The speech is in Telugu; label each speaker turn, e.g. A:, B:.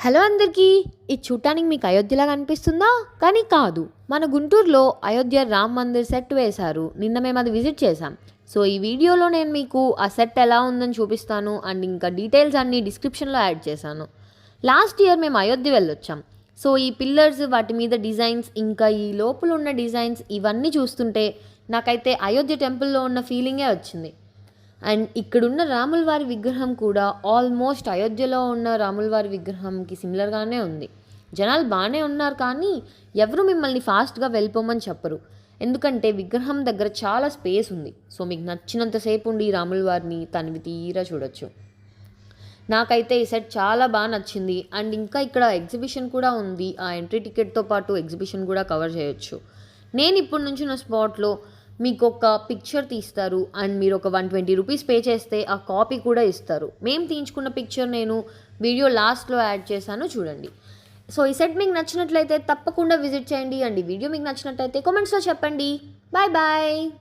A: హలో అందరికీ! ఇది చూడటానికి మీకు అయోధ్యలాగా అనిపిస్తుందా? కానీ కాదు. మన గుంటూరులో అయోధ్య రామ్ మందిర్ సెట్ వేశారు. నిన్న మేము అది విజిట్ చేశాం. సో, ఈ వీడియోలో నేను మీకు ఆ సెట్ ఎలా ఉందని చూపిస్తాను. అండ్ ఇంకా డీటెయిల్స్ అన్నీ డిస్క్రిప్షన్‌లో యాడ్ చేశాను. లాస్ట్ ఇయర్ మేము అయోధ్య వెళ్ళొచ్చాం. సో, ఈ పిల్లర్స్ వాటి మీద డిజైన్స్ ఇంకా ఈ లోపల ఉన్న డిజైన్స్ ఇవన్నీ చూస్తుంటే నాకైతే అయోధ్య టెంపుల్‌లో ఉన్న ఫీలింగే వచ్చింది. అండ్ ఇక్కడున్న రాముల వారి విగ్రహం కూడా ఆల్మోస్ట్ అయోధ్యలో ఉన్న రాముల వారి విగ్రహంకి సిమిలర్‌గానే ఉంది. జనాలు బానే ఉన్నారు కానీ ఎవరు మిమ్మల్ని ఫాస్ట్‌గా వెళ్ళిపోమని చెప్పరు. ఎందుకంటే విగ్రహం దగ్గర చాలా స్పేస్ ఉంది. సో, మీకు నచ్చినంత సేపు ఉండి రాముల వారిని తనివి తీరా చూడొచ్చు. నాకైతే ఈ సెట్ చాలా నచ్చింది. అండ్ ఇంకా ఇక్కడ ఎగ్జిబిషన్ కూడా ఉంది. ఆ ఎంట్రీ టికెట్‌తో పాటు ఎగ్జిబిషన్ కూడా కవర్ చేయొచ్చు. నేను ఇప్పుడు నుంచున్న స్పాట్‌లో మీకొక పిక్చర్ తీస్తారు. అండ్ మీరు ఒక ₹120 పే చేస్తే ఆ కాపీ కూడా ఇస్తారు. మేము తీయించుకున్న పిక్చర్ నేను వీడియో లాస్ట్‌లో యాడ్ చేశాను చూడండి. సో, ఈ సెట్ మీకు నచ్చినట్లయితే తప్పకుండా విజిట్ చేయండి. అండ్ ఈ వీడియో మీకు నచ్చినట్టయితే కామెంట్స్‌లో చెప్పండి. Bye bye.